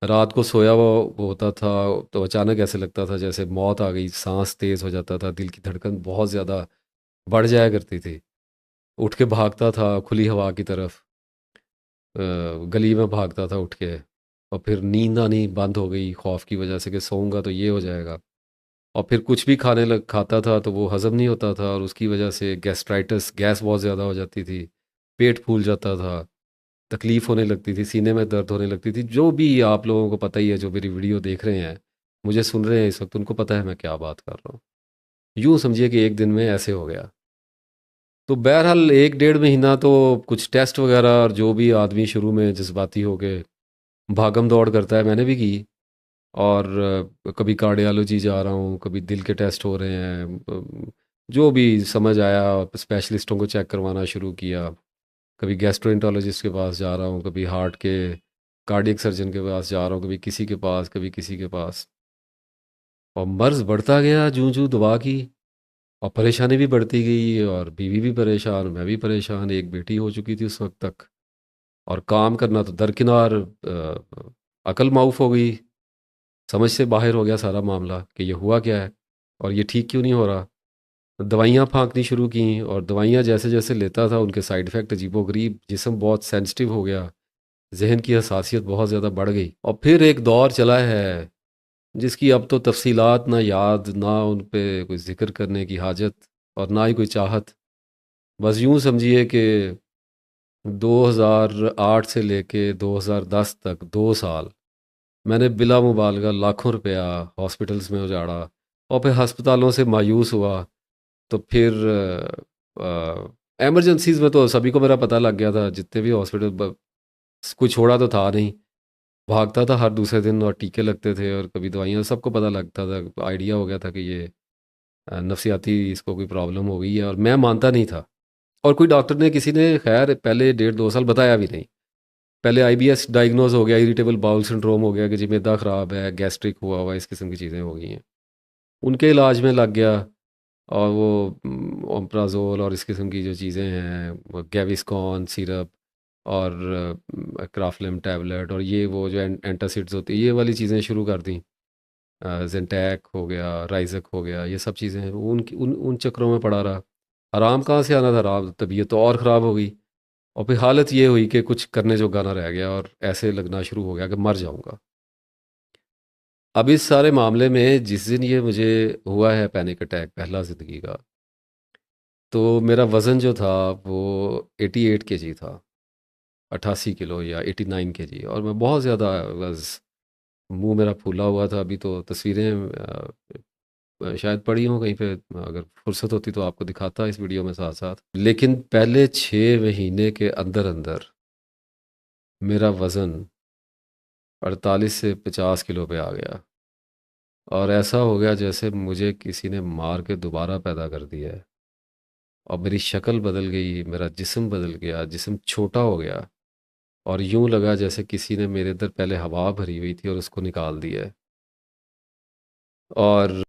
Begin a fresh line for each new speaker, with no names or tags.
रात को सोया हुआ वो होता था तो अचानक ऐसे लगता था जैसे मौत आ गई, सांस तेज हो जाता था, दिल की धड़कन बहुत ज़्यादा बढ़ जाया करती थी। उठ के भागता था खुली हवा की तरफ, गली में भागता था उठ के। और फिर नींद आनी बंद हो गई खौफ की वजह से कि सोऊंगा तो ये हो जाएगा। और फिर कुछ भी खाता था तो वो हज़म नहीं होता था, और उसकी वजह से गैस्ट्राइटिस, गैस बहुत ज़्यादा हो जाती थी, पेट फूल जाता था, तकलीफ़ होने लगती थी, सीने में दर्द होने लगती थी। जो भी आप लोगों को पता ही है, जो मेरी वीडियो देख रहे हैं, मुझे सुन रहे हैं इस वक्त, उनको पता है मैं क्या बात कर रहा हूँ। यूँ समझिए कि एक दिन में ऐसे हो गया। तो बहरहाल 1 डेढ़ महीना तो कुछ टेस्ट वगैरह, और जो भी आदमी शुरू में जज्बाती हो के भागम दौड़ करता है, मैंने भी की। और कभी कार्डियोलॉजी जा रहा हूँ, कभी दिल के टेस्ट हो रहे हैं, जो भी समझ आया स्पेशलिस्टों को चेक करवाना शुरू किया। कभी गैस्ट्रोएंटरोलॉजिस्ट के पास जा रहा हूँ, कभी हार्ट के कार्डियक सर्जन के पास जा रहा हूँ, कभी किसी के पास, कभी किसी के पास। और मर्ज़ बढ़ता गया जूं जूं दवा की, और परेशानी भी बढ़ती गई, और बीवी भी परेशान, मैं भी परेशान, एक बेटी हो चुकी थी उस वक्त तक। और काम करना तो दरकिनार, अकल माउफ हो गई, समझ से बाहर हो गया सारा मामला कि ये हुआ क्या है और ये ठीक क्यों नहीं हो रहा। दवाइयाँ फाँकनी शुरू की, और दवाइयाँ जैसे जैसे लेता था उनके साइड इफ़ेक्ट अजीबोगरीब, जिस्म बहुत सेंसिटिव हो गया, जहन की हसासियत बहुत ज़्यादा बढ़ गई। और फिर एक दौर चला है जिसकी अब तो तफसीलात ना याद, ना उन पे कोई ज़िक्र करने की हाजत, और ना ही कोई चाहत। बस यूँ समझिए कि 2008 से लेके 2010 तक 2 साल मैंने बिला मुबालगा लाखों रुपया हॉस्पिटल्स में उजाड़ा। और फिर अस्पतालों से मायूस हुआ तो फिर एमरजेंसीज़ में तो सभी को मेरा पता लग गया था, जितने भी हॉस्पिटल, कोई छोड़ा तो था नहीं। भागता था हर दूसरे दिन, और टीके लगते थे, और कभी दवाइयाँ, सबको पता लगता था, आइडिया हो गया था कि ये नफसियाती इसको कोई प्रॉब्लम हो गई है। और मैं मानता नहीं था, और कोई डॉक्टर ने, किसी ने खैर पहले 1.5 2 साल बताया भी नहीं। पहले आईबीएस डायग्नोज हो गया, इरिटेबल बाउल सिंड्रोम हो गया कि जी मैदा ख़राब है, गैस्ट्रिक हुआ हुआ, इस किस्म की चीज़ें हो गई हैं। उनके इलाज में लग गया, और वो ओमप्राजोल और इस किस्म की जो चीज़ें हैं, गैविस्कॉन सिरप, और क्राफ्लेम टैबलेट, और ये वो जो एंटासिड्स होती है, ये वाली चीज़ें शुरू कर दी। जेंटैक हो गया, राइजक हो गया, ये सब चीज़ें हैं, उन उन उन चक्करों में पड़ा रहा। आराम कहाँ से आना था, आराम, तबीयत तो और ख़राब हो गई। और फिर हालत ये हुई कि कुछ करने जो गाना रह गया, और ऐसे लगना शुरू हो गया कि मर जाऊंगा। अब इस सारे मामले में जिस दिन ये मुझे हुआ है पैनिक अटैक पहला ज़िंदगी का, तो मेरा वज़न जो था वो 88 केजी था, 88 किलो या 89 केजी, और मैं बहुत ज़्यादा बस, मुंह मेरा फूला हुआ था। अभी तो तस्वीरें शायद पड़ी हों कहीं पे, अगर फुर्सत होती तो आपको दिखाता इस वीडियो में साथ साथ। लेकिन पहले 6 महीने के अंदर अंदर मेरा वज़न 48 से 50 किलो पे आ गया, और ऐसा हो गया जैसे मुझे किसी ने मार के दोबारा पैदा कर दिया है। और मेरी शक्ल बदल गई, मेरा जिस्म बदल गया, जिस्म छोटा हो गया, और यूं लगा जैसे किसी ने मेरे अंदर पहले हवा भरी हुई थी और उसको निकाल दिया है। और